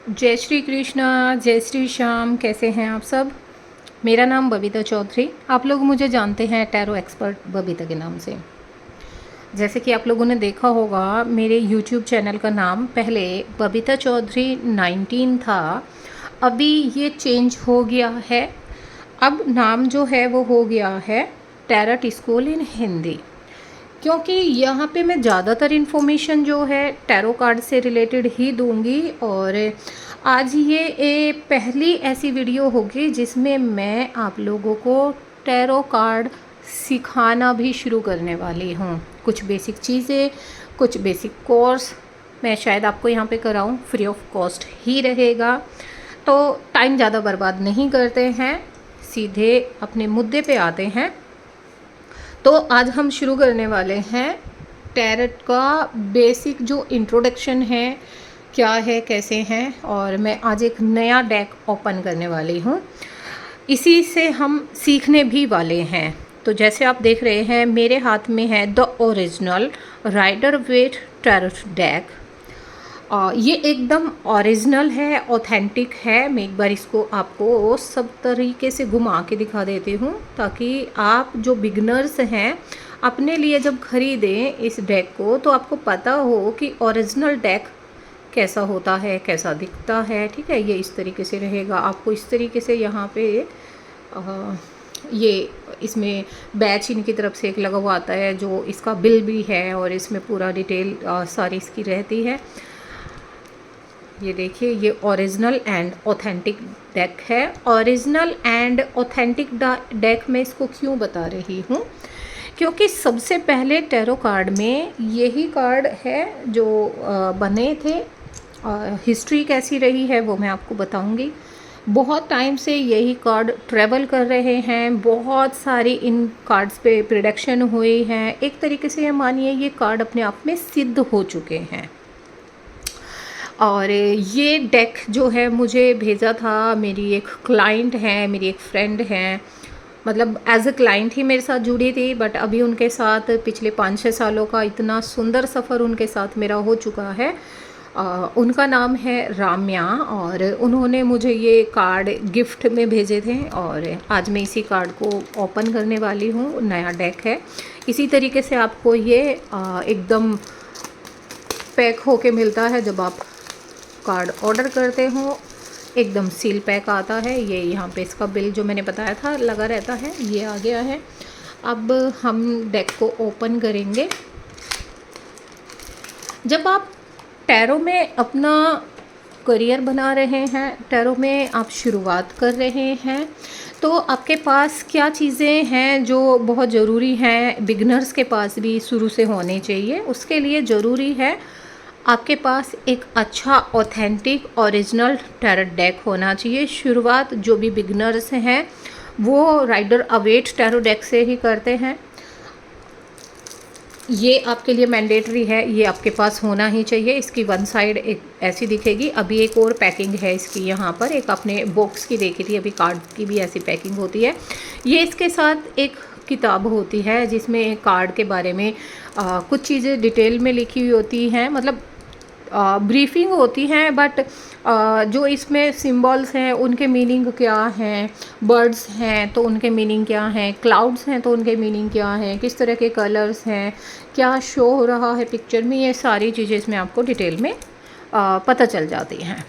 जय श्री कृष्णा, जय श्री श्याम। कैसे हैं आप सब? मेरा नाम बबीता चौधरी। आप लोग मुझे जानते हैं टैरो एक्सपर्ट बबीता के नाम से। जैसे कि आप लोगों ने देखा होगा, मेरे यूट्यूब चैनल का नाम पहले बबीता चौधरी 19 था। अभी ये चेंज हो गया है। अब नाम जो है वो हो गया है टैरट स्कूल इन हिंदी, क्योंकि यहाँ पे मैं ज़्यादातर इन्फॉर्मेशन जो है टैरो कार्ड से रिलेटेड ही दूंगी। और आज ये पहली ऐसी वीडियो होगी जिसमें मैं आप लोगों को टैरो कार्ड सिखाना भी शुरू करने वाली हूँ। कुछ बेसिक चीज़ें, कुछ बेसिक कोर्स मैं शायद आपको यहाँ पे कराऊँ, फ्री ऑफ कॉस्ट ही रहेगा। तो टाइम ज़्यादा बर्बाद नहीं करते हैं, सीधे अपने मुद्दे पे आते हैं। तो आज हम शुरू करने वाले हैं टैरट का बेसिक जो इंट्रोडक्शन है, क्या है, कैसे हैं। और मैं आज एक नया डेक ओपन करने वाली हूँ, इसी से हम सीखने भी वाले हैं। तो जैसे आप देख रहे हैं, मेरे हाथ में है the original Rider Waite tarot deck. ये एकदम ओरिजिनल है, ऑथेंटिक है। मैं एक बार इसको आपको सब तरीके से घुमा के दिखा देती हूँ, ताकि आप जो बिगनर्स हैं अपने लिए जब ख़रीदें इस डेक को तो आपको पता हो कि ओरिजिनल डेक कैसा होता है, कैसा दिखता है। ठीक है, ये इस तरीके से रहेगा। आपको इस तरीके से यहाँ पे ये इसमें बैच इनकी तरफ से एक लगा हुआ आता है, जो इसका बिल भी है और इसमें पूरा डिटेल सारी इसकी रहती है। ये देखिए, ये ओरिजिनल एंड ऑथेंटिक डेक है। ओरिजिनल एंड ऑथेंटिक डेक में इसको क्यों बता रही हूँ, क्योंकि सबसे पहले टैरो कार्ड में यही कार्ड है जो बने थे। हिस्ट्री कैसी रही है वो मैं आपको बताऊंगी। बहुत टाइम से यही कार्ड ट्रैवल कर रहे हैं, बहुत सारी इन कार्ड्स पे प्रोडक्शन हुई हैं। एक तरीके से ये मानिए ये कार्ड अपने आप में सिद्ध हो चुके हैं। और ये डेक जो है मुझे भेजा था, मेरी एक क्लाइंट है, मेरी एक फ्रेंड है, मतलब एज अ क्लाइंट ही मेरे साथ जुड़ी थी। बट अभी उनके साथ पिछले 5-6 सालों का इतना सुंदर सफ़र उनके साथ मेरा हो चुका है। उनका नाम है राम्या, और उन्होंने मुझे ये कार्ड गिफ्ट में भेजे थे। और आज मैं इसी कार्ड को ओपन करने वाली हूँ। नया डेक है, इसी तरीके से आपको ये एकदम पैक होके मिलता है। जब आप कार्ड ऑर्डर करते हो एकदम सील पैक आता है। ये यहाँ पे इसका बिल जो मैंने बताया था लगा रहता है, ये आ गया है। अब हम डेक को ओपन करेंगे। जब आप टैरो में अपना करियर बना रहे हैं, टैरो में आप शुरुआत कर रहे हैं, तो आपके पास क्या चीज़ें हैं जो बहुत ज़रूरी हैं, बिगनर्स के पास भी शुरू से होनी चाहिए। उसके लिए ज़रूरी है आपके पास एक अच्छा ऑथेंटिक ओरिजिनल टैरट डेक होना चाहिए। शुरुआत जो भी बिगनर्स हैं वो राइडर अवेट टैरो डेक से ही करते हैं। ये आपके लिए मैंडेटरी है, ये आपके पास होना ही चाहिए। इसकी वन साइड एक ऐसी दिखेगी। अभी एक और पैकिंग है इसकी, यहाँ पर एक आपने बॉक्स की देखी थी, अभी कार्ड की भी ऐसी पैकिंग होती है। ये इसके साथ एक किताब होती है जिसमें कार्ड के बारे में कुछ चीज़ें डिटेल में लिखी हुई होती हैं, मतलब ब्रीफिंग होती हैं। बट जो इसमें सिंबल्स हैं उनके मीनिंग क्या हैं, बर्ड्स हैं तो उनके मीनिंग क्या हैं, क्लाउड्स हैं तो उनके मीनिंग क्या हैं, किस तरह के कलर्स हैं, क्या शो हो रहा है पिक्चर में, ये सारी चीज़ें इसमें आपको डिटेल में पता चल जाती हैं।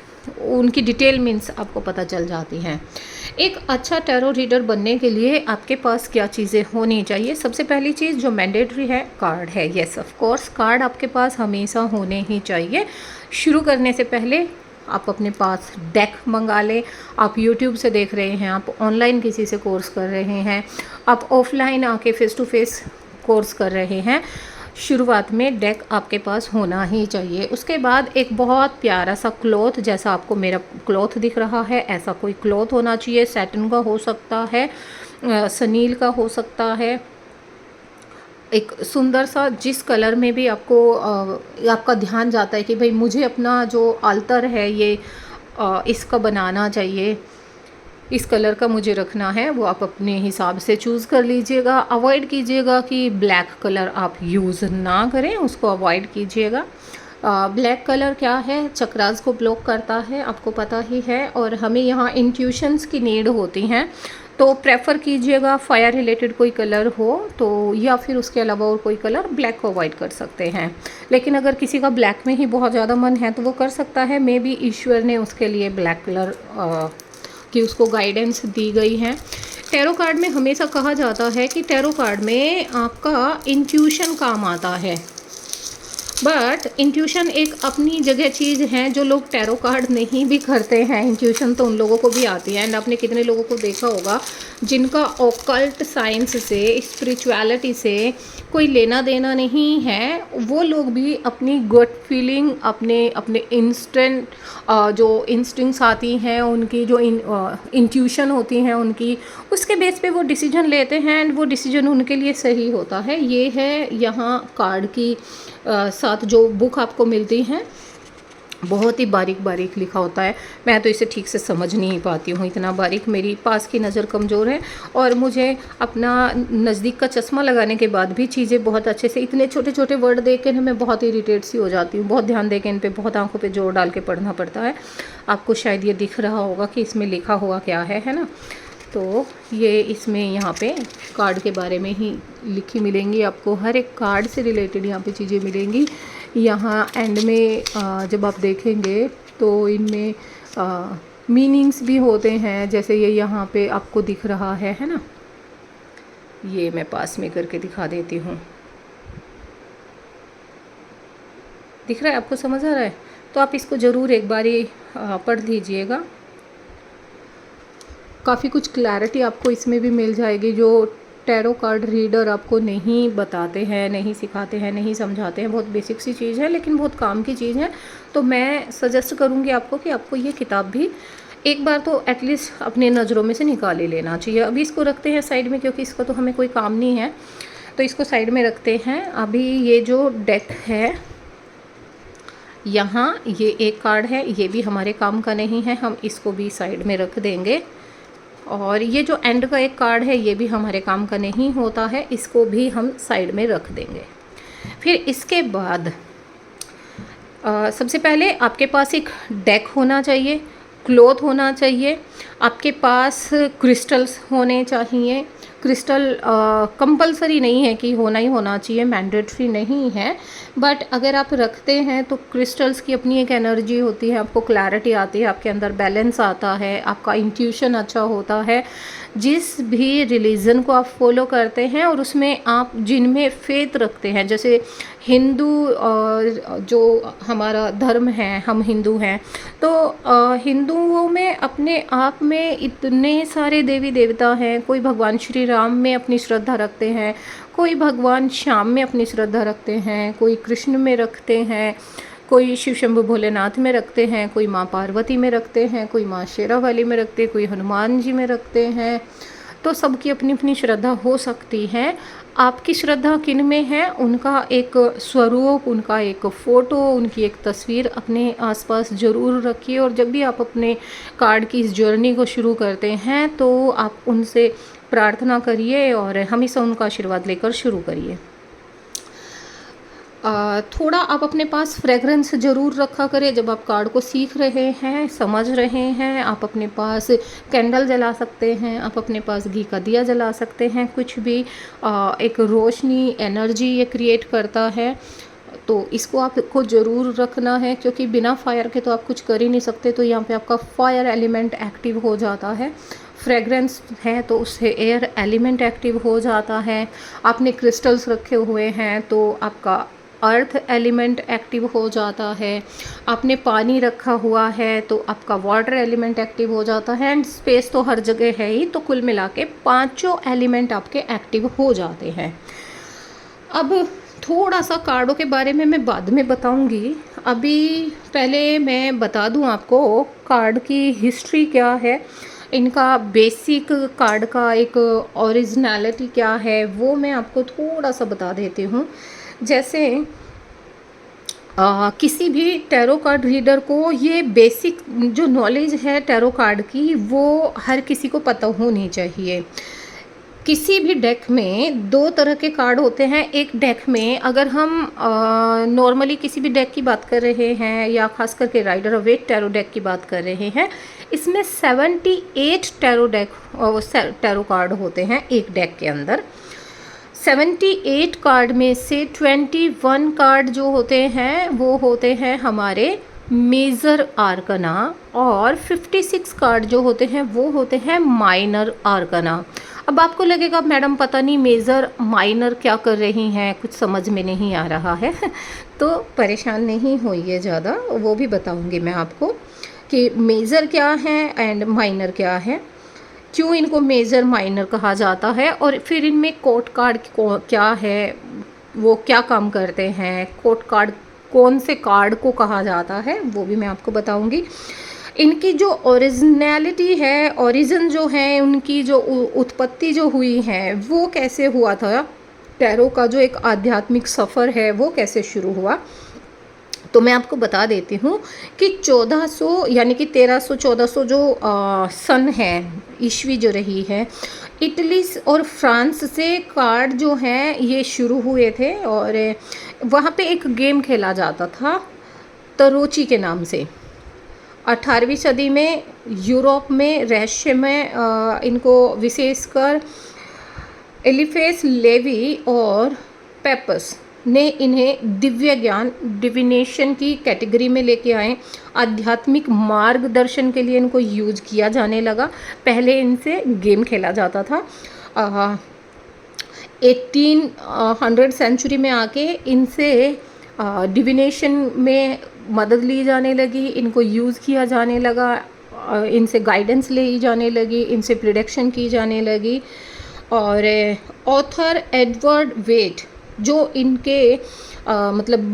उनकी डिटेल मीन्स आपको पता चल जाती हैं। एक अच्छा टैरो रीडर बनने के लिए आपके पास क्या चीज़ें होनी चाहिए? सबसे पहली चीज़ जो मैंडेटरी है, कार्ड है। येस, ऑफ कोर्स कार्ड आपके पास हमेशा होने ही चाहिए। शुरू करने से पहले आप अपने पास डेक मंगा लें। आप यूट्यूब से देख रहे हैं, आप ऑनलाइन किसी से कोर्स कर रहे हैं, आप ऑफलाइन आके फेस टू फेस कोर्स कर रहे हैं, शुरुआत में डेक आपके पास होना ही चाहिए। उसके बाद एक बहुत प्यारा सा क्लॉथ, जैसा आपको मेरा क्लॉथ दिख रहा है ऐसा कोई क्लॉथ होना चाहिए। सैटिन का हो सकता है, सनील का हो सकता है, एक सुंदर सा जिस कलर में भी आपको आपका ध्यान जाता है कि भाई मुझे अपना जो आल्तर है ये इसका बनाना चाहिए, इस कलर का मुझे रखना है, वो आप अपने हिसाब से चूज़ कर लीजिएगा। अवॉइड कीजिएगा कि ब्लैक कलर आप यूज़ ना करें, उसको अवॉइड कीजिएगा। ब्लैक कलर क्या है, चक्रास को ब्लॉक करता है, आपको पता ही है। और हमें यहाँ इंट्यूशंस की नीड होती हैं, तो प्रेफर कीजिएगा फायर रिलेटेड कोई कलर हो तो, या फिर उसके अलावा और कोई कलर, ब्लैक को अवॉइड कर सकते हैं। लेकिन अगर किसी का ब्लैक में ही बहुत ज़्यादा मन है तो वो कर सकता है। मे बी ईश्वर ने उसके लिए ब्लैक कलर की उसको गाइडेंस दी गई है। टैरो कार्ड में हमेशा कहा जाता है कि टैरो कार्ड में आपका इंट्यूशन काम आता है, बट इंट्यूशन एक अपनी जगह चीज़ है। जो लोग टैरो कार्ड नहीं भी करते हैं, इंट्यूशन तो उन लोगों को भी आती है। एंड आपने कितने लोगों को देखा होगा जिनका ऑकल्ट साइंस से, स्पिरिचुअलिटी से कोई लेना देना नहीं है, वो लोग भी अपनी गट फीलिंग, अपने इंस्टेंट जो इंस्टिंक्ट्स आती हैं उनकी, जो इंट्यूशन होती हैं उनकी, उसके बेस पे वो डिसीजन लेते हैं एंड वो डिसीजन उनके लिए सही होता है। ये है यहाँ कार्ड की साथ जो बुक आपको मिलती हैं, बहुत ही बारीक बारीक लिखा होता है। मैं तो इसे ठीक से समझ नहीं पाती हूँ, इतना बारीक, मेरी पास की नज़र कमज़ोर है और मुझे अपना नज़दीक का चश्मा लगाने के बाद भी चीज़ें बहुत अच्छे से, इतने छोटे छोटे वर्ड देख के मैं बहुत इरिटेट सी हो जाती हूँ। बहुत ध्यान दे के इन पे, बहुत आंखों पे जोर डाल के पढ़ना पड़ता है। आपको शायद ये दिख रहा होगा कि इसमें लिखा हुआ क्या है ना। तो ये इसमें यहाँ पे कार्ड के बारे में ही लिखी मिलेंगी आपको, हर एक कार्ड से रिलेटेड यहाँ पे चीज़ें मिलेंगी। यहाँ एंड में जब आप देखेंगे तो इनमें मीनिंग्स भी होते हैं, जैसे ये यहाँ पे आपको दिख रहा है ना। ये मैं पास में करके दिखा देती हूँ, दिख रहा है आपको, समझ आ रहा है? तो आप इसको ज़रूर एक बारी पढ़ लीजिएगा, काफ़ी कुछ क्लैरिटी आपको इसमें भी मिल जाएगी, जो टैरो कार्ड रीडर आपको नहीं बताते हैं, नहीं सिखाते हैं, नहीं समझाते हैं। बहुत बेसिक सी चीज़ है लेकिन बहुत काम की चीज़ है। तो मैं सजेस्ट करूँगी आपको कि आपको ये किताब भी एक बार तो एटलीस्ट अपने नज़रों में से निकाल ही लेना चाहिए। अभी इसको रखते हैं साइड में, क्योंकि इसका तो हमें कोई काम नहीं है, तो इसको साइड में रखते हैं। अभी ये जो डेक है यहाँ, ये एक कार्ड है, ये भी हमारे काम का नहीं है, हम इसको भी साइड में रख देंगे। और ये जो एंड का एक कार्ड है, ये भी हमारे काम का नहीं होता है, इसको भी हम साइड में रख देंगे। फिर इसके बाद सबसे पहले आपके पास एक डेक होना चाहिए, क्लॉथ होना चाहिए, आपके पास क्रिस्टल्स होने चाहिए। क्रिस्टल कंपलसरी नहीं है कि होना ही होना चाहिए, मैंडेटरी नहीं है, बट अगर आप रखते हैं तो क्रिस्टल्स की अपनी एक एनर्जी होती है, आपको क्लैरिटी आती है, आपके अंदर बैलेंस आता है, आपका इंट्यूशन अच्छा होता है। जिस भी रिलीजन को आप फॉलो करते हैं और उसमें आप जिनमें फेथ रखते हैं, जैसे हिंदू जो हमारा धर्म है, हम हिंदू हैं, तो हिंदुओं में अपने आप में इतने सारे देवी देवता हैं। कोई भगवान श्री राम में अपनी श्रद्धा रखते हैं, कोई भगवान श्याम में अपनी श्रद्धा रखते हैं, कोई कृष्ण में रखते हैं, कोई शिव शंभु भोलेनाथ में रखते हैं, कोई माँ पार्वती में रखते हैं, कोई माँ शेरावाली में रखते हैं, कोई हनुमान जी में रखते हैं। तो सबकी अपनी अपनी श्रद्धा हो सकती है। आपकी श्रद्धा किन में है, उनका एक स्वरूप, उनका एक फ़ोटो, उनकी एक तस्वीर अपने आसपास ज़रूर रखिए। और जब भी आप अपने कार्ड की इस जर्नी को शुरू करते हैं तो आप उनसे प्रार्थना करिए और हमेशा उनका आशीर्वाद लेकर शुरू करिए। थोड़ा आप अपने पास फ्रेगरेंस ज़रूर रखा करें जब आप कार्ड को सीख रहे हैं, समझ रहे हैं। आप अपने पास कैंडल जला सकते हैं, आप अपने पास घी का दिया जला सकते हैं, कुछ भी एक रोशनी एनर्जी ये क्रिएट करता है। तो इसको आपको ज़रूर रखना है, क्योंकि बिना फायर के तो आप कुछ कर ही नहीं सकते। तो यहाँ पे आपका फायर एलिमेंट एक्टिव हो जाता है, फ्रेगरेंस है तो उससे एयर एलिमेंट एक्टिव हो जाता है। आपने क्रिस्टल्स रखे हुए हैं तो आपका अर्थ एलिमेंट एक्टिव हो जाता है। आपने पानी रखा हुआ है तो आपका वाटर एलिमेंट एक्टिव हो जाता है। एंड स्पेस तो हर जगह है ही, तो कुल मिला के पाँचों एलिमेंट आपके एक्टिव हो जाते हैं। अब थोड़ा सा कार्डों के बारे में मैं बाद में बताऊंगी, अभी पहले मैं बता दूं आपको कार्ड की हिस्ट्री क्या है, इनका बेसिक कार्ड का एक ओरिजिनलिटी क्या है, वो मैं आपको थोड़ा सा बता देती हूँ। जैसे किसी भी टैरो कार्ड रीडर को ये बेसिक जो नॉलेज है टैरो कार्ड की, वो हर किसी को पता होनी चाहिए किसी भी डेक में दो तरह के कार्ड होते हैं। एक डेक में अगर हम नॉर्मली किसी भी डेक की बात कर रहे हैं या खास करके राइडर वेट टैरो डेक की बात कर रहे हैं, इसमें 78 टैरो कार्ड होते हैं एक डेक के अंदर। 78 कार्ड में से 21 कार्ड जो होते हैं वो होते हैं हमारे मेजर आर्कना, और 56 कार्ड जो होते हैं वो होते हैं माइनर आर्कना। अब आपको लगेगा मैडम पता नहीं मेजर माइनर क्या कर रही हैं, कुछ समझ में नहीं आ रहा है तो परेशान नहीं होइए ज़्यादा, वो भी बताऊंगी मैं आपको कि मेजर क्या है एंड माइनर क्या है, क्यों इनको मेजर माइनर कहा जाता है, और फिर इनमें कोर्ट कार्ड क्या है, वो क्या काम करते हैं, कोर्ट कार्ड कौन से कार्ड को कहा जाता है, वो भी मैं आपको बताऊंगी। इनकी जो ओरिजिनलिटी है, ओरिजिन जो है, उनकी जो उत्पत्ति जो हुई है वो कैसे हुआ था, टैरो का जो एक आध्यात्मिक सफ़र है वो कैसे शुरू हुआ, तो मैं आपको बता देती हूँ कि 1400 यानी कि 1300-1400 जो सन है, ईस्वी जो रही है, इटली और फ्रांस से कार्ड जो हैं ये शुरू हुए थे, और वहाँ पे एक गेम खेला जाता था तरोची के नाम से। 18वीं सदी में यूरोप में रहस्य में इनको विशेषकर एलिफेस लेवी और पेपस ने इन्हें दिव्य ज्ञान डिविनेशन की कैटेगरी में लेके आए। आध्यात्मिक मार्गदर्शन के लिए इनको यूज किया जाने लगा। पहले इनसे गेम खेला जाता था। 1800 सेंचुरी में आके इनसे डिविनेशन में मदद ली जाने लगी, इनको यूज़ किया जाने लगा, इनसे गाइडेंस ली जाने लगी, इनसे प्रिडिक्शन की जाने लगी। और ऑथर एडवर्ड वेट जो इनके मतलब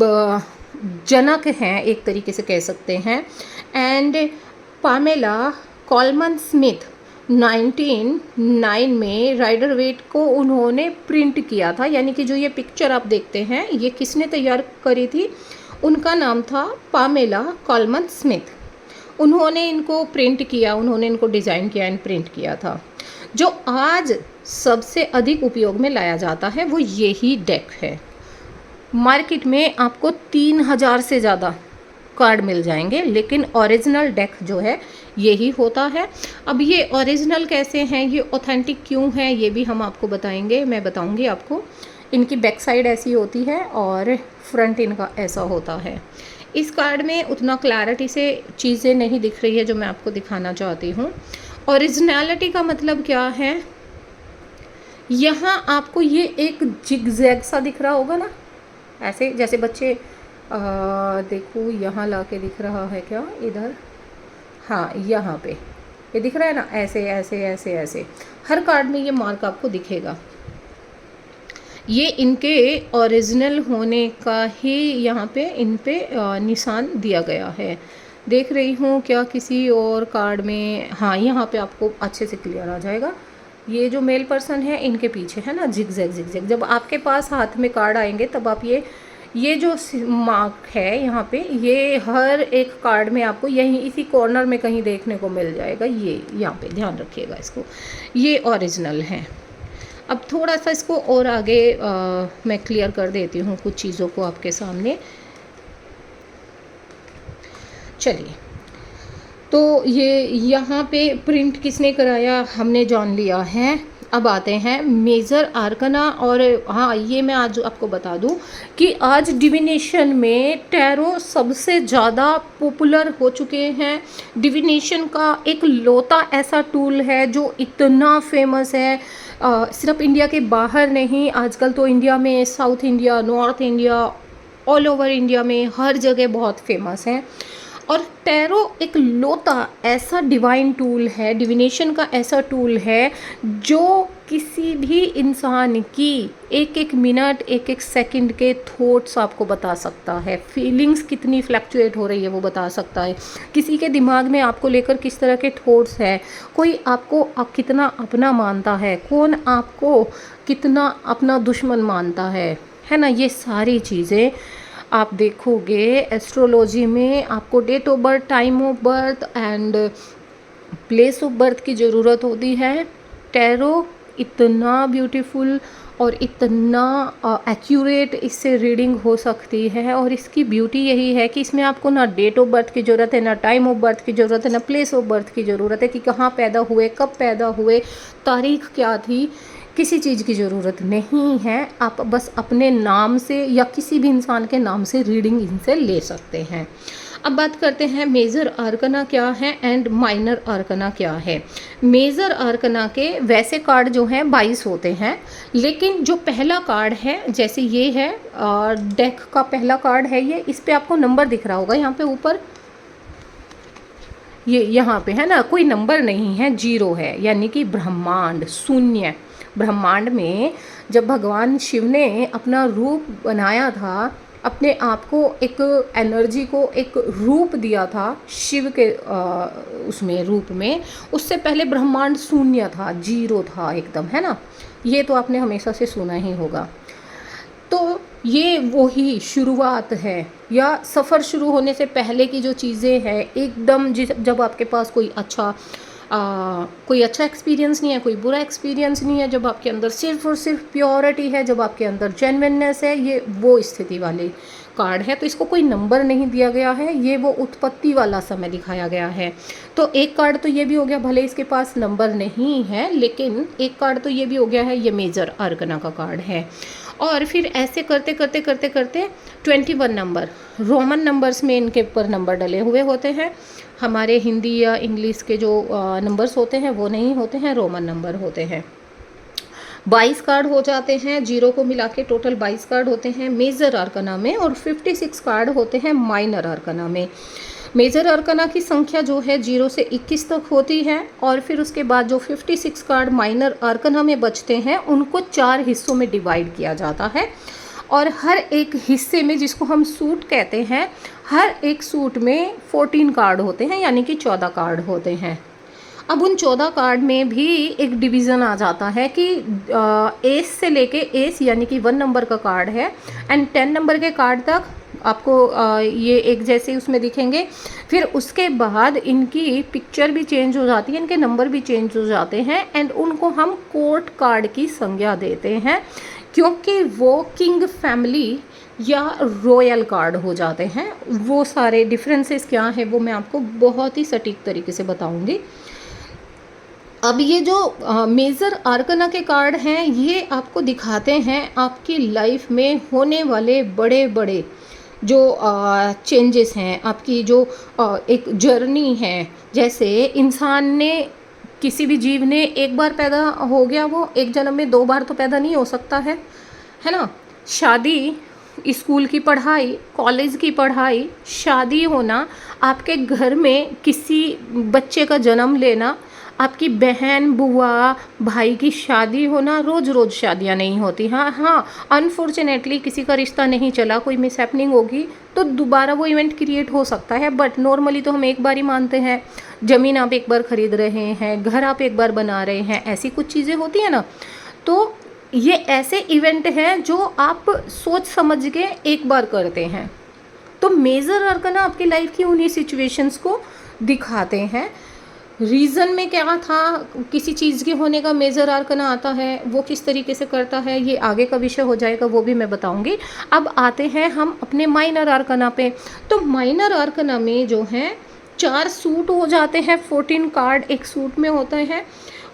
जनक हैं एक तरीके से कह सकते हैं, एंड पामेला कॉलमन स्मिथ 1909 में राइडर वेट को उन्होंने प्रिंट किया था। यानी कि जो ये पिक्चर आप देखते हैं ये किसने तैयार करी थी, उनका नाम था पामेला कॉलमन स्मिथ। उन्होंने इनको प्रिंट किया, उन्होंने इनको डिज़ाइन किया एंड प्रिंट किया था। जो आज सबसे अधिक उपयोग में लाया जाता है वो यही डेक है। मार्केट में आपको 3000 से ज़्यादा कार्ड मिल जाएंगे, लेकिन ओरिजिनल डेक जो है यही होता है। अब ये ओरिजिनल कैसे हैं, ये ऑथेंटिक क्यों हैं, ये भी हम आपको बताएंगे, मैं बताऊंगी आपको। इनकी बैक साइड ऐसी होती है और फ्रंट इनका ऐसा होता है। इस कार्ड में उतना क्लैरिटी से चीज़ें नहीं दिख रही है जो मैं आपको दिखाना चाहती हूँ। ओरिजिनलिटी का मतलब क्या है, यहाँ आपको ये एक जिगजैग सा दिख रहा होगा ना, ऐसे जैसे बच्चे देखो यहाँ ला के दिख रहा है क्या इधर, हाँ यहाँ पे ये दिख रहा है ना, ऐसे ऐसे ऐसे ऐसे हर कार्ड में ये मार्क आपको दिखेगा। ये इनके ओरिजिनल होने का ही यहाँ पे इन पे निशान दिया गया है। देख रही हूँ क्या किसी और कार्ड में, हाँ यहाँ पे आपको अच्छे से क्लियर आ जाएगा। ये जो मेल पर्सन है इनके पीछे है ना जिगजैग जिगजैग, जब आपके पास हाथ में कार्ड आएंगे तब आप ये जो मार्क है यहाँ पे, ये हर एक कार्ड में आपको यहीं इसी कॉर्नर में कहीं देखने को मिल जाएगा। ये यहाँ पे ध्यान रखिएगा इसको, ये ओरिजिनल है। अब थोड़ा सा इसको और आगे मैं क्लियर कर देती हूँ कुछ चीज़ों को आपके सामने। चलिए, तो ये यहाँ पे प्रिंट किसने कराया हमने जान लिया है। अब आते हैं मेजर आर्कना। और हाँ, ये मैं आज आपको बता दूँ कि आज डिविनेशन में टैरो सबसे ज़्यादा पॉपुलर हो चुके हैं। डिविनेशन का एक लौता ऐसा टूल है जो इतना फेमस है, सिर्फ इंडिया के बाहर नहीं, आजकल तो इंडिया में, south India, north India, all over India में हर जगह बहुत फेमस है। और टैरो एक लौता ऐसा डिवाइन टूल है, डिविनेशन का ऐसा टूल है जो किसी भी इंसान की एक एक मिनट एक एक सेकंड के थॉट्स आपको बता सकता है, फीलिंग्स कितनी फ्लक्चुएट हो रही है वो बता सकता है, किसी के दिमाग में आपको लेकर किस तरह के थॉट्स हैं, कोई आपको कितना अपना मानता है, कौन आपको कितना अपना दुश्मन मानता है ना। ये सारी चीज़ें आप देखोगे एस्ट्रोलॉजी में, आपको date of birth, time of birth and place of birth की ज़रूरत होती है। टैरो इतना ब्यूटीफुल और इतना एक्यूरेट इससे रीडिंग हो सकती है। और इसकी ब्यूटी यही है कि इसमें आपको ना डेट ऑफ बर्थ की ज़रूरत है, ना टाइम ऑफ बर्थ की ज़रूरत है, ना प्लेस ऑफ बर्थ की ज़रूरत है कि कहाँ पैदा हुए, कब पैदा हुए, तारीख क्या थी, किसी चीज़ की ज़रूरत नहीं है। आप बस अपने नाम से या किसी भी इंसान के नाम से रीडिंग इनसे ले सकते हैं। अब बात करते हैं मेजर आर्कना क्या है एंड माइनर आर्कना क्या है। मेजर आर्कना के वैसे कार्ड जो हैं 22 होते हैं, लेकिन जो पहला कार्ड है जैसे ये है डेक का पहला कार्ड है ये, इस पे आपको नंबर दिख रहा होगा यहाँ पे ऊपर, ये यहाँ पे है ना, कोई नंबर नहीं है, 0 है, यानी कि ब्रह्मांड शून्य। ब्रह्मांड में जब भगवान शिव ने अपना रूप बनाया था, अपने आप को एक एनर्जी को एक रूप दिया था शिव के उसमें रूप में, उससे पहले ब्रह्मांड शून्य था, 0 था एकदम, है ना। ये तो आपने हमेशा से सुना ही होगा। तो ये वही शुरुआत है, या सफ़र शुरू होने से पहले की जो चीज़ें हैं एकदम, जब आपके पास कोई अच्छा एक्सपीरियंस नहीं है, कोई बुरा एक्सपीरियंस नहीं है, जब आपके अंदर सिर्फ और सिर्फ प्योरिटी है, जब आपके अंदर जेन्युइननेस है, ये वो स्थिति वाले कार्ड है। तो इसको कोई नंबर नहीं दिया गया है, ये वो उत्पत्ति वाला समय दिखाया गया है। तो एक कार्ड तो ये भी हो गया, भले इसके पास नंबर नहीं है, लेकिन एक कार्ड तो ये भी हो गया है, ये मेजर आर्कना का कार्ड है। और फिर ऐसे करते करते करते करते 21 नंबर रोमन नंबर्स में इनके ऊपर नंबर डले हुए होते हैं। हमारे हिंदी या इंग्लिश के जो नंबर्स होते हैं वो नहीं होते हैं, रोमन नंबर होते हैं। 22 कार्ड हो जाते हैं, 0 को मिला के टोटल 22 कार्ड होते हैं मेजर आर्कना में, और 56 कार्ड होते हैं माइनर आर्कना में। मेजर आर्कना की संख्या जो है 0 से 21 तक होती है, और फिर उसके बाद जो 56 कार्ड माइनर आर्कना में बचते हैं उनको 4 हिस्सों में डिवाइड किया जाता है। और हर एक हिस्से में, जिसको हम सूट कहते हैं, हर एक सूट में 14 कार्ड होते हैं, यानी कि 14 कार्ड होते हैं। अब उन 14 कार्ड में भी एक डिवीज़न आ जाता है कि एस से लेके एस, यानी कि 1 नंबर का कार्ड है, एंड 10 नंबर के कार्ड तक आपको ये एक जैसे उसमें दिखेंगे। फिर उसके बाद इनकी पिक्चर भी चेंज हो जाती है, इनके नंबर भी चेंज हो जाते हैं, एंड उनको हम कोर्ट कार्ड की संज्ञा देते हैं, क्योंकि वो किंग फैमिली या रॉयल कार्ड हो जाते हैं। वो सारे डिफरेंसेस क्या है वो मैं आपको बहुत ही सटीक तरीके से बताऊंगी। अब ये जो मेजर आर्कना के कार्ड हैं, ये आपको दिखाते हैं आपकी लाइफ में होने वाले बड़े बड़े जो चेंजेस हैं, आपकी जो एक जर्नी है। जैसे इंसान ने, किसी भी जीव ने एक बार पैदा हो गया, वो एक जन्म में 2 बार तो पैदा नहीं हो सकता है ना। शादी, स्कूल की पढ़ाई, कॉलेज की पढ़ाई, शादी होना, आपके घर में किसी बच्चे का जन्म लेना, आपकी बहन, बुआ, भाई की शादी होना, रोज़ रोज़ शादियां नहीं होती। हाँ, अनफॉर्चुनेटली किसी का रिश्ता नहीं चला, कोई मिसहैपनिंग होगी तो दोबारा वो इवेंट क्रिएट हो सकता है, बट नॉर्मली तो हम एक बार ही मानते हैं। ज़मीन आप एक बार ख़रीद रहे हैं, घर आप एक बार बना रहे हैं, ऐसी कुछ चीज़ें होती हैं ना। तो ये ऐसे इवेंट हैं जो आप सोच समझ के एक बार करते हैं। तो मेजर आर्कना आपकी लाइफ की उन्हीं सिचुएशंस को दिखाते हैं। रीज़न में क्या था किसी चीज़ के होने का, मेजर आर्कना आता है, वो किस तरीके से करता है, ये आगे का विषय हो जाएगा, वो भी मैं बताऊंगी। अब आते हैं हम अपने माइनर आर्कना पे। तो माइनर आर्कना में जो हैं 4 सूट हो जाते हैं, 14 कार्ड एक सूट में होते हैं।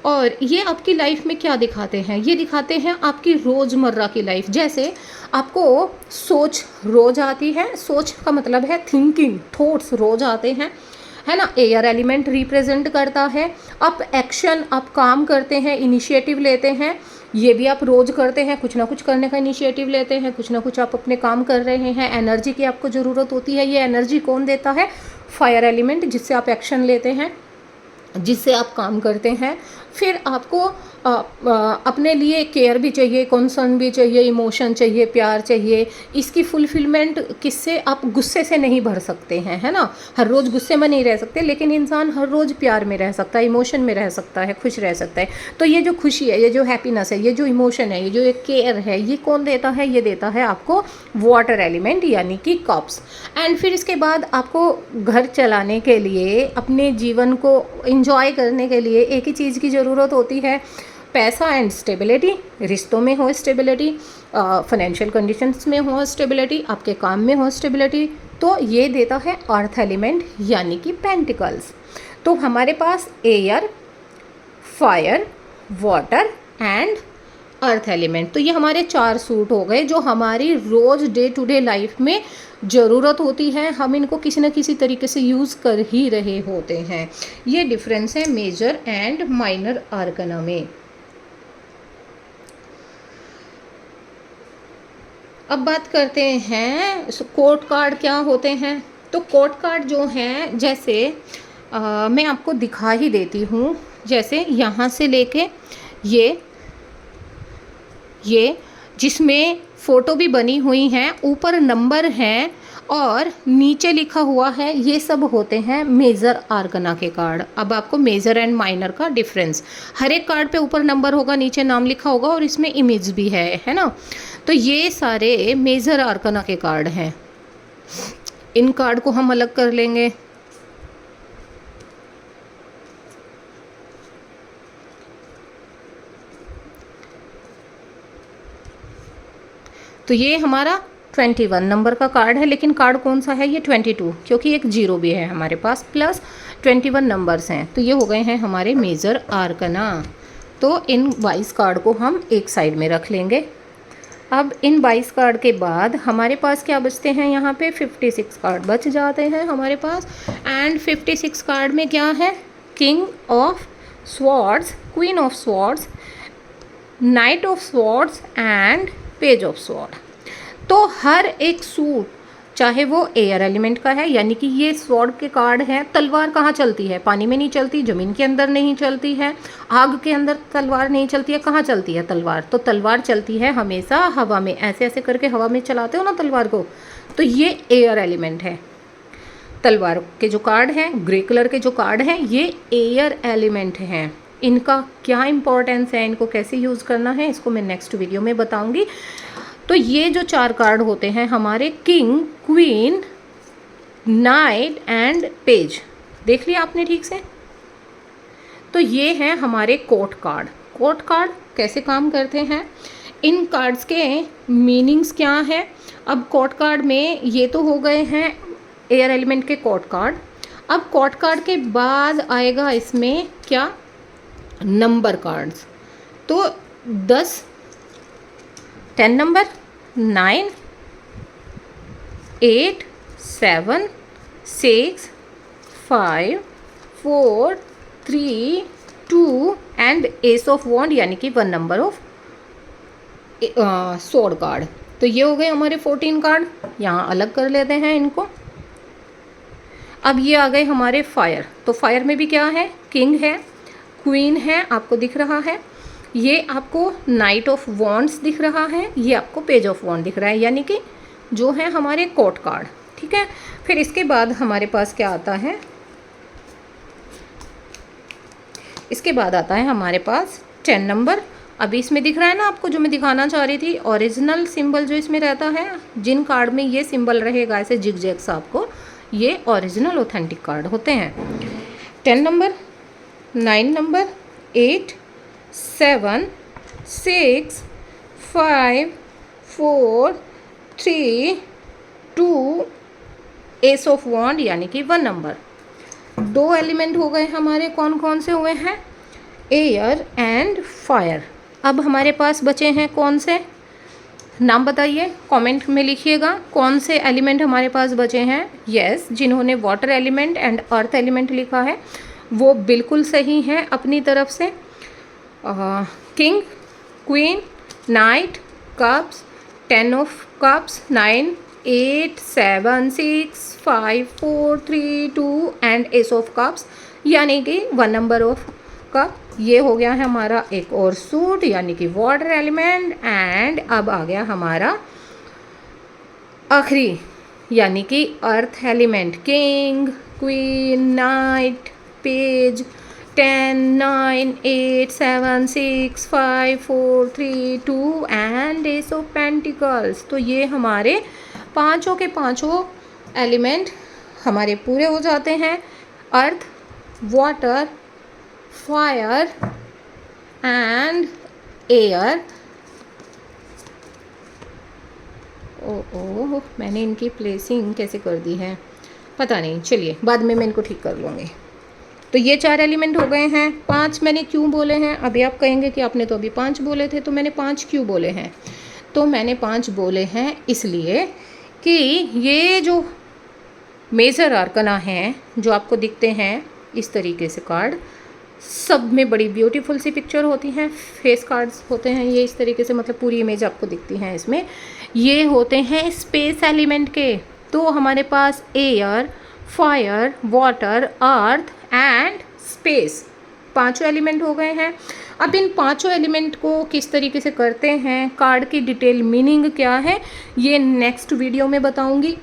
और ये आपकी लाइफ में क्या दिखाते हैं, ये दिखाते हैं आपकी रोज़मर्रा की लाइफ। जैसे आपको सोच रोज़ आती है, सोच का मतलब है थिंकिंग, थॉट्स रोज़ आते हैं, है ना। एयर एलिमेंट रिप्रेजेंट करता है। आप एक्शन, आप काम करते हैं, इनिशिएटिव लेते हैं, ये भी आप रोज़ करते हैं, कुछ ना कुछ करने का इनिशिएटिव लेते हैं, कुछ ना कुछ आप अपने काम कर रहे हैं। एनर्जी की आपको ज़रूरत होती है, ये एनर्जी कौन देता है, फायर एलिमेंट, जिससे आप एक्शन लेते हैं, जिससे आप काम करते हैं। फिर आपको अपने लिए केयर भी चाहिए, कंसर्न भी चाहिए, इमोशन चाहिए, प्यार चाहिए। इसकी फुलफिलमेंट किससे, आप गुस्से से नहीं भर सकते हैं, है ना। हर रोज़ गुस्से में नहीं रह सकते, लेकिन इंसान हर रोज़ प्यार में रह सकता है, इमोशन में रह सकता है, खुश रह सकता है। तो ये जो खुशी है, ये जो हैप्पीनेस है, ये जो इमोशन है, ये जो एक केयर है, ये कौन देता है, ये देता है आपको वाटर एलिमेंट, यानी कि कप्स। एंड फिर इसके बाद आपको घर चलाने के लिए, अपने जीवन को इंजॉय करने के लिए एक ही चीज़ की ज़रूरत होती है, पैसा एंड स्टेबिलिटी, रिश्तों में हो स्टेबिलिटी, फाइनेंशियल कंडीशंस में हो स्टेबिलिटी, आपके काम में हो स्टेबिलिटी, तो ये देता है अर्थ एलिमेंट यानी कि पेंटिकल्स। तो हमारे पास air, fire, water and earth element, तो ये हमारे 4 सूट हो गए जो हमारी रोज़ डे टू डे लाइफ में ज़रूरत होती है। हम इनको किसी न किसी तरीके से यूज़ कर ही रहे होते हैं। ये डिफरेंस है मेजर एंड माइनर आर्कना में। अब बात करते हैं कोड कार्ड क्या होते हैं। तो कोड कार्ड जो हैं, जैसे मैं आपको दिखा ही देती हूँ। जैसे यहाँ से लेके ये जिसमें फ़ोटो भी बनी हुई हैं, ऊपर नंबर हैं और नीचे लिखा हुआ है, ये सब होते हैं मेजर आर्कना के कार्ड। अब आपको मेजर एंड माइनर का डिफरेंस, हर एक कार्ड पे ऊपर नंबर होगा, नीचे नाम लिखा होगा और इसमें इमेज भी है ना। तो ये सारे मेजर आर्कना के कार्ड हैं। इन कार्ड को हम अलग कर लेंगे। तो ये हमारा 21 नंबर का कार्ड है, लेकिन कार्ड कौन सा है, ये 22, क्योंकि एक 0 भी है हमारे पास, प्लस 21 नंबर्स हैं। तो ये हो गए हैं हमारे मेजर आर्कना। तो इन 22 कार्ड को हम एक साइड में रख लेंगे। अब इन 22 कार्ड के बाद हमारे पास क्या बचते हैं, यहाँ पे 56 कार्ड बच जाते हैं हमारे पास। एंड 56 कार्ड में क्या है, king of swords, queen of swords, night of swords and page of sword. तो हर एक सूट, चाहे वो एयर एलिमेंट का है, यानी कि ये स्वॉर्ड के कार्ड हैं। तलवार कहाँ चलती है, पानी में नहीं चलती, ज़मीन के अंदर नहीं चलती है, आग के अंदर तलवार नहीं चलती है। कहाँ चलती है तलवार, तो तलवार चलती है हमेशा हवा में, ऐसे ऐसे करके हवा में चलाते हो ना तलवार को, तो ये एयर एलिमेंट है। तलवार के जो कार्ड हैं, ग्रे कलर के जो कार्ड हैं, ये एयर एलिमेंट हैं। इनका क्या इंपॉर्टेंस है, इनको कैसे यूज़ करना है, इसको मैं नेक्स्ट वीडियो में बताऊंगी। तो ये जो 4 कार्ड होते हैं हमारे, king, queen, night and page, देख लिया आपने ठीक से। तो ये हैं हमारे कोर्ट कार्ड। कोर्ट कार्ड कैसे काम करते हैं, इन कार्ड्स के मीनिंग्स क्या है। अब कोर्ट कार्ड में ये तो हो गए हैं एयर एलिमेंट के कोर्ट कार्ड। अब कोर्ट कार्ड के बाद आएगा इसमें क्या, नंबर कार्ड्स। तो 10 नंबर, 9, 8, 7, 6, 5, 4, 3, 2 एंड एस ऑफ वॉन्ड, यानी कि 1 नंबर ऑफ स्वॉर्ड कार्ड। तो ये हो गए हमारे 14 कार्ड। यहाँ अलग कर लेते हैं इनको। अब ये आ गए हमारे फायर। तो फायर में भी क्या है, किंग है, क्वीन है, आपको दिख रहा है, ये आपको नाइट ऑफ वॉन्ड्स दिख रहा है, ये आपको पेज ऑफ वॉन्ड दिख रहा है, यानी कि जो है हमारे कोर्ट कार्ड। ठीक है, फिर इसके बाद हमारे पास क्या आता है, इसके बाद आता है हमारे पास 10 नंबर। अभी इसमें दिख रहा है ना आपको, जो मैं दिखाना चाह रही थी, ओरिजिनल सिंबल जो इसमें रहता है, जिन कार्ड में ये सिंबल रहेगा ऐसे जिगजैग्स, आपको ये ओरिजिनल ऑथेंटिक कार्ड होते हैं। 10 नंबर, 9 नंबर, 8, 7, 6, 5, 4, 3, 2, एस ऑफ वॉन्ड, यानी कि 1 नंबर। 2 एलिमेंट हो गए हमारे, कौन कौन से हुए हैं, एयर एंड फायर। अब हमारे पास बचे हैं कौन से, नाम बताइए, कमेंट में लिखिएगा कौन से एलिमेंट हमारे पास बचे हैं। यस, जिन्होंने water element and earth element लिखा है वो बिल्कुल सही है अपनी तरफ से। King, queen, night, cups, 10 of cups, 9, 8, 7, 6, 5, 4, 3, 2 and S of cups, यानी कि 1 नंबर ऑफ कप। ये हो गया है हमारा एक और सूट, यानी कि वाटर एलिमेंट। एंड अब आ गया हमारा आखिरी, यानी कि earth element, king, queen, night, page, 10, 9, 8, 7, 6, 5, 4, 3, 2 and S of pentacles. तो ये हमारे पांचों के पांचों एलिमेंट हमारे पूरे हो जाते हैं। अर्थ, वाटर, फायर, एंड एयर। ओ मैंने इनकी प्लेसिंग कैसे कर दी है पता नहीं, चलिए बाद में मैं इनको ठीक कर लूँगी। तो ये 4 एलिमेंट हो गए हैं। 5 मैंने क्यों बोले हैं? अभी आप कहेंगे कि आपने तो अभी 5 बोले थे, तो मैंने 5 क्यों बोले हैं? तो मैंने 5 बोले हैं इसलिए कि ये जो मेजर आर्कना हैं जो आपको दिखते हैं इस तरीके से कार्ड, सब में बड़ी ब्यूटीफुल सी पिक्चर होती हैं, फेस कार्ड्स होते हैं ये इस तरीके से, मतलब पूरी इमेज आपको दिखती हैं इसमें। ये होते हैं स्पेस एलिमेंट के। तो हमारे पास air, fire, water, earth and space, 5 element हो गए हैं। अब इन 5 एलिमेंट को किस तरीके से करते हैं, कार्ड की डिटेल मीनिंग क्या है, ये नेक्स्ट वीडियो में बताऊंगी।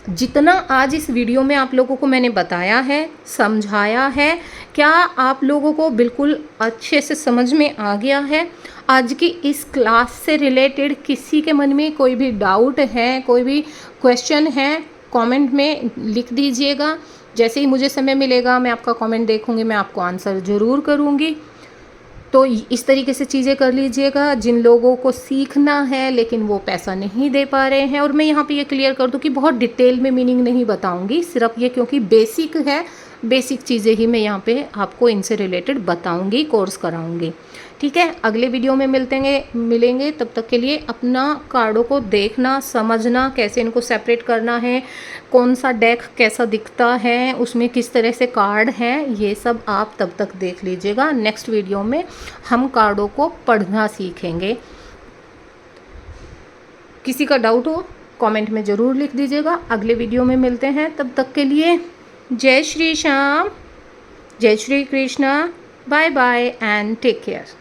जितना आज इस वीडियो में आप लोगों को मैंने बताया है, समझाया है, क्या आप लोगों को बिल्कुल अच्छे से समझ में आ गया है? आज की इस क्लास से रिलेटेड किसी के मन में कोई भी डाउट है, कोई भी क्वेश्चन है, कमेंट में लिख दीजिएगा। जैसे ही मुझे समय मिलेगा मैं आपका कमेंट देखूंगी, मैं आपको आंसर ज़रूर करूंगी। तो इस तरीके से चीज़ें कर लीजिएगा। जिन लोगों को सीखना है लेकिन वो पैसा नहीं दे पा रहे हैं, और मैं यहाँ पे ये क्लियर कर दूँ कि बहुत डिटेल में मीनिंग नहीं बताऊँगी, सिर्फ ये क्योंकि बेसिक है, बेसिक चीज़ें ही मैं यहाँ पे आपको इनसे रिलेटेड बताऊँगी, कोर्स कराऊँगी। ठीक है, अगले वीडियो में मिलेंगे। तब तक के लिए अपना कार्डों को देखना, समझना, कैसे इनको सेपरेट करना है, कौन सा डेक कैसा दिखता है, उसमें किस तरह से कार्ड हैं, ये सब आप तब तक देख लीजिएगा। नेक्स्ट वीडियो में हम कार्डों को पढ़ना सीखेंगे। किसी का डाउट हो कमेंट में ज़रूर लिख दीजिएगा। अगले वीडियो में मिलते हैं, तब तक के लिए जय श्री श्याम, जय Shri Krishna, bye bye and take care.